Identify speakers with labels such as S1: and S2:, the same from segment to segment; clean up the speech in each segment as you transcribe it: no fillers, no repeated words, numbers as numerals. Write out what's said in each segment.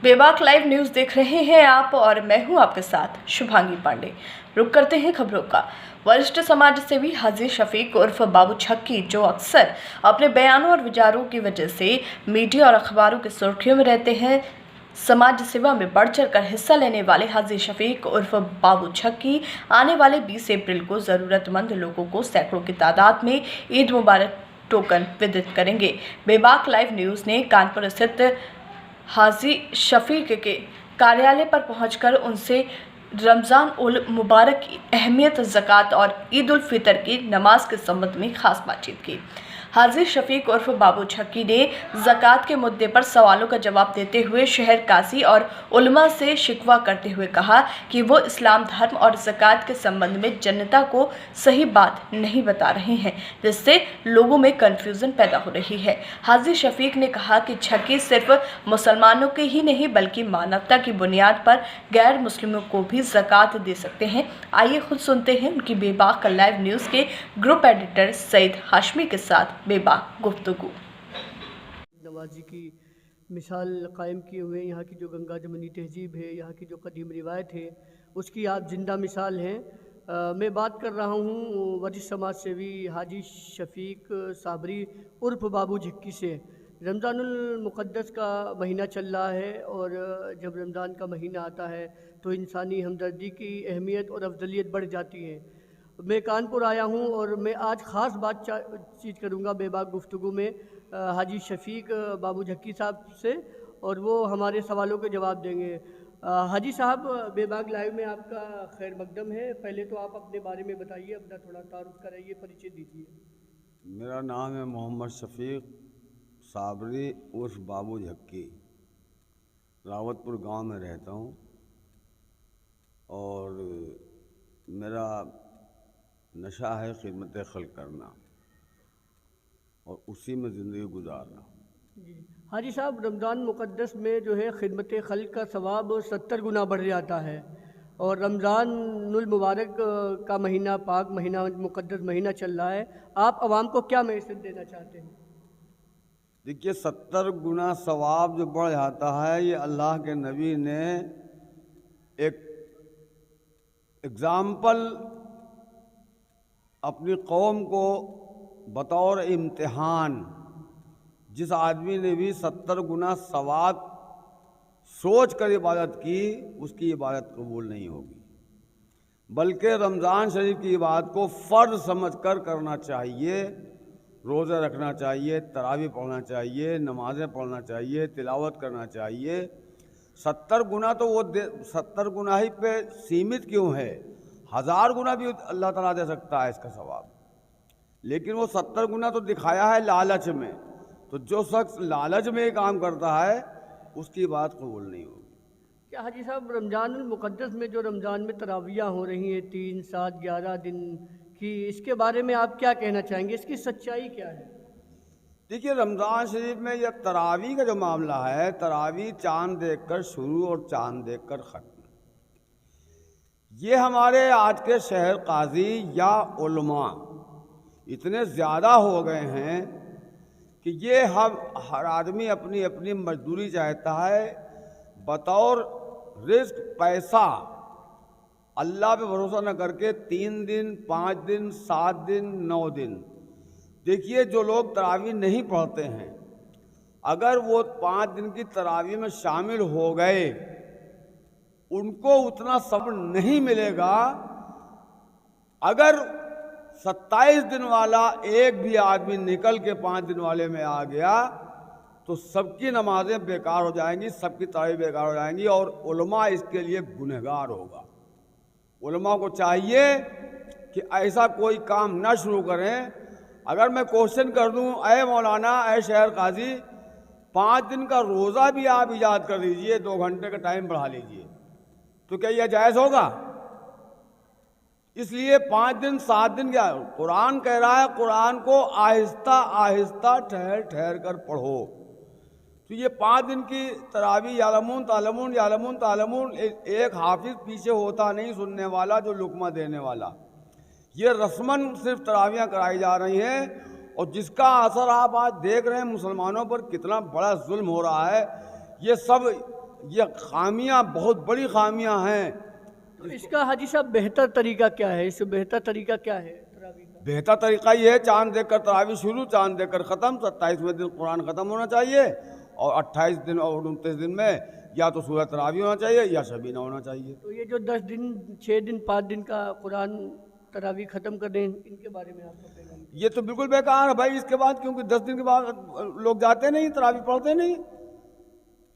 S1: बेबाक live news देख रहे हैं आप और मैं हूं आपके साथ शुभांगी पांडे। रुक करते हैं खबरों का। वरिष्ठ समाज सेवी हाजी शफीक उर्फ बाबू छक्की, जो अक्सर अपने बयानों और विचारों की वजह से मीडिया और अखबारों की सुर्खियों में रहते हैं, समाज सेवा में बढ़ चढ़ कर हिस्सा लेने वाले हाजी शफीक उर्फ बाबू छक्की आने वाले 20 अप्रैल को ज़रूरतमंद लोगों को सैकड़ों की तादाद में ईद मुबारक टोकन वितरित करेंगे। बेबाक लाइव न्यूज़ ने कानपुर स्थित हाजी शफीक के कार्यालय पर पहुंचकर उनसे रमज़ान उल मुबारक की अहमियत, ज़कात और ईद उल फितर की नमाज के संबंध में खास बातचीत की। हाजी शफीक उर्फ बाबू छक्की ने ज़कात के मुद्दे पर सवालों का जवाब देते हुए शहर काजी और उलमा से शिकवा करते हुए कहा कि वो इस्लाम धर्म और ज़कात के संबंध में जनता को सही बात नहीं बता रहे हैं, जिससे लोगों में कन्फ्यूज़न पैदा हो रही है। हाजी शफीक ने कहा कि छक्की सिर्फ मुसलमानों के ही नहीं बल्कि मानवता की बुनियाद पर गैर मुस्लिमों को भी ज़कात दे सकते हैं। आइए खुद सुनते हैं उनकी बेबाक लाइव न्यूज़ के ग्रुप एडिटर सईद हाशमी के साथ बेबाक गुफ्तगू।
S2: नवाजी की मिसाल कायम किए हुए यहाँ की जो गंगा जमनी तहजीब है, यहाँ की जो कदीम रिवायत है, उसकी आप जिंदा मिसाल हैं। मैं बात कर रहा हूँ वरिष्ठ समाज सेवी हाजी शफीक साबरी उर्फ बाबू झक्की से। रमज़ानुल मुक़द्दस का महीना चल रहा है और जब रमज़ान का महीना आता है तो इंसानी हमदर्दी की अहमियत और अफजलियत बढ़ जाती है। मैं कानपुर आया हूँ और मैं आज ख़ास बातचीत करूँगा बेबाक गुफ्तगू में हाजी शफीक बाबू झक्की साहब से, और वो हमारे सवालों के जवाब देंगे। हाजी साहब, बेबाक लाइव में आपका खैर मकदम है। पहले तो आप अपने बारे में बताइए, अपना थोड़ा तारुफ कराइए, परिचय दीजिए।
S3: मेरा नाम है मोहम्मद शफीक साबरी उर्फ बाबू झक्की। रावतपुर गांव में रहता हूँ और मेरा नशा है खिदमत खल्क करना और उसी में ज़िंदगी गुजारना।
S2: जी हाजी साहब, रमज़ान मुक़द्दस में जो है खिदमत खल्क का सवाब 70 गुना बढ़ जाता है और रमज़ानुल मुबारक का महीना, पाक महीना, मुक़द्दस महीना चल रहा है। आप आवाम को क्या मैसेज देना चाहते हैं?
S3: देखिए, 70 गुना सवाब जो बढ़ जाता है, ये अल्लाह के नबी ने एक एग्ज़ाम्पल अपनी कौम को बतौर इम्तिहान, जिस आदमी ने भी 70 गुना सवाब सोच कर इबादत की, उसकी इबादत कबूल नहीं होगी, बल्कि रमज़ान शरीफ की इबादत को फ़र्ज़ समझ कर करना चाहिए। रोज़ा रखना चाहिए, तरावी पढ़ना चाहिए, नमाज़ें पढ़ना चाहिए, तिलावत करना चाहिए। 70 गुना तो वो 70 गुना ही पे सीमित क्यों है? 1000 गुना भी अल्लाह ताला दे सकता है इसका सवाब, लेकिन वो 70 गुना तो दिखाया है लालच में। तो जो शख्स लालच में ये काम करता है उसकी बात कबूल नहीं होगी।
S2: क्या हाजी साहब, रमज़ानुल मुक़द्दस में जो रमज़ान में तरावियाँ हो रही हैं 3, 7, 11 दिन की, इसके बारे में आप क्या कहना चाहेंगे? इसकी सच्चाई क्या है?
S3: देखिए, रमज़ान शरीफ में यह तरावी का जो मामला है, तरावी चाँद देख कर शुरू और चाँद देख कर ख़त्म, ये हमारे आज के शहर काजी या उलमा इतने ज़्यादा हो गए हैं कि ये हर आदमी अपनी अपनी मजदूरी चाहता है, बतौर रिस्क पैसा अल्लाह पे भरोसा न करके 3 दिन, 5 दिन, 7 दिन, 9 दिन। देखिए, जो लोग तरावी नहीं पढ़ते हैं, अगर वो 5 दिन की तरावी में शामिल हो गए, उनको उतना सब्र नहीं मिलेगा। अगर 27 दिन वाला एक भी आदमी निकल के 5 दिन वाले में आ गया तो सबकी नमाजें बेकार हो जाएंगी, सबकी तरावी बेकार हो जाएंगी और उलमा इसके लिए गुनहगार होगा। उलमा को चाहिए कि ऐसा कोई काम न शुरू करें। अगर मैं क्वेश्चन कर दूं, ऐ मौलाना, ऐ शहर काजी, 5 दिन का रोज़ा भी आप इजाद कर दीजिए, 2 घंटे का टाइम बढ़ा लीजिए, तो क्या यह जायज़ होगा? इसलिए 5 दिन, 7 दिन क्या, कुरान कह रहा है कुरान को आहिस्ता आहिस्ता ठहर ठहर कर पढ़ो। तो ये 5 दिन की तरावी यालमून तालमून यालमून तालमून, एक हाफिज पीछे होता नहीं सुनने वाला, जो लुकमा देने वाला, ये रस्मन सिर्फ तरावियाँ कराई जा रही हैं और जिसका असर आप आज देख रहे हैं मुसलमानों पर, कितना बड़ा जुल्म हो रहा है। ये सब یہ خامیاں بہت بڑی خامیاں ہیں.
S2: تو اس کا حاجی صاحب بہتر طریقہ کیا ہے؟ اس سے بہتر طریقہ کیا ہے تراویح کا؟
S3: بہتر طریقہ یہ ہے چاند دیکھ کر تراویح شروع، چاند دیکھ کر ختم. 27ویں دن قرآن ختم ہونا چاہیے اور 28 دن اور 29 دن میں یا تو سورہ تراویح ہونا چاہیے یا شبینہ ہونا چاہیے.
S2: تو یہ جو 10 دن 6 دن 5 دن کا قرآن تراویح ختم کر دیں، ان کے بارے میں آپ کا پیغام؟
S3: یہ تو بالکل بیکار ہے بھائی. اس کے بعد کیونکہ 10 دن کے بعد لوگ جاتے نہیں، تراویح پڑھتے نہیں.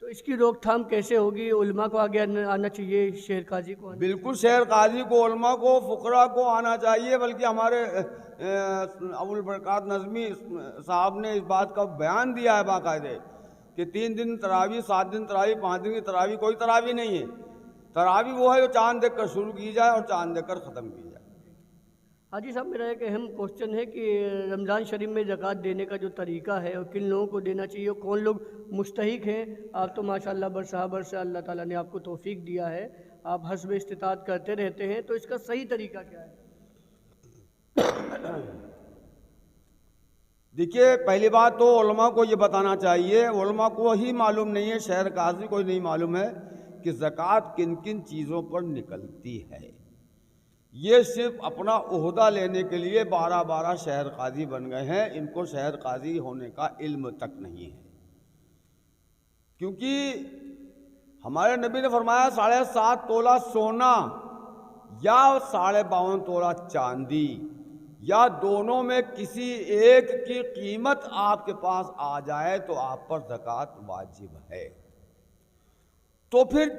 S2: تو اس کی روک تھام کیسے ہوگی؟ علماء کو آگے آنا چاہیے، شہر قاضی کو آنا
S3: بالکل شہر قاضی کو، علماء کو، فقراء کو آنا چاہیے. بلکہ ہمارے ابو البرکات نظمی صاحب نے اس بات کا بیان دیا ہے باقاعدہ کہ 3 دن تراویح، 7 دن تراویح، 5 دن کی تراویح کوئی تراویح نہیں ہے. تراویح وہ ہے جو چاند دیکھ کر شروع کی جائے اور چاند دیکھ کر ختم کی جائے.
S2: حاجی صاحب میرا ایک اہم کوشچن ہے کہ رمضان شریف میں زکوٰۃ دینے کا جو طریقہ ہے اور کن لوگوں کو دینا چاہیے اور کون لوگ مستحق ہیں؟ آپ تو ماشاءاللہ برسہ سے اللہ تعالیٰ نے آپ کو توفیق دیا ہے، آپ حسب استطاعت کرتے رہتے ہیں، تو اس کا صحیح طریقہ کیا ہے؟
S3: دیکھیے پہلی بات تو علماء کو یہ بتانا چاہیے، علماء کو ہی معلوم نہیں ہے، شہر قاضی کو نہیں معلوم ہے کہ زکوٰۃ کن کن چیزوں پر نکلتی ہے. یہ صرف اپنا عہدہ لینے کے لیے 12 شہر قاضی بن گئے ہیں. ان کو شہر قاضی ہونے کا علم تک نہیں ہے. کیونکہ ہمارے نبی نے فرمایا 7.5 تولہ سونا یا 52.5 تولہ چاندی یا دونوں میں کسی ایک کی قیمت آپ کے پاس آ جائے تو آپ پر زکوٰۃ واجب ہے. تو پھر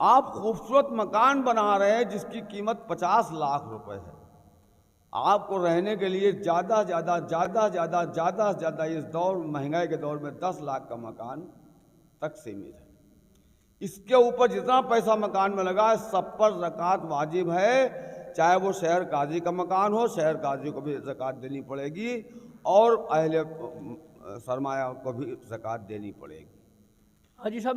S3: آپ خوبصورت مکان بنا رہے ہیں جس کی قیمت 50 لاکھ روپے ہے. آپ کو رہنے کے لیے زیادہ اس دور مہنگائی کے دور میں 10 لاکھ کا مکان تک سیمت ہے. اس کے اوپر جتنا پیسہ مکان میں لگا ہے سب پر زکوٰۃ واجب ہے. چاہے وہ شہر قاضی کا مکان ہو، شہر قاضی کو بھی زکوٰۃ دینی پڑے گی اور اہل سرمایہ کو بھی زکوٰۃ دینی پڑے گی.
S2: حاجی صاحب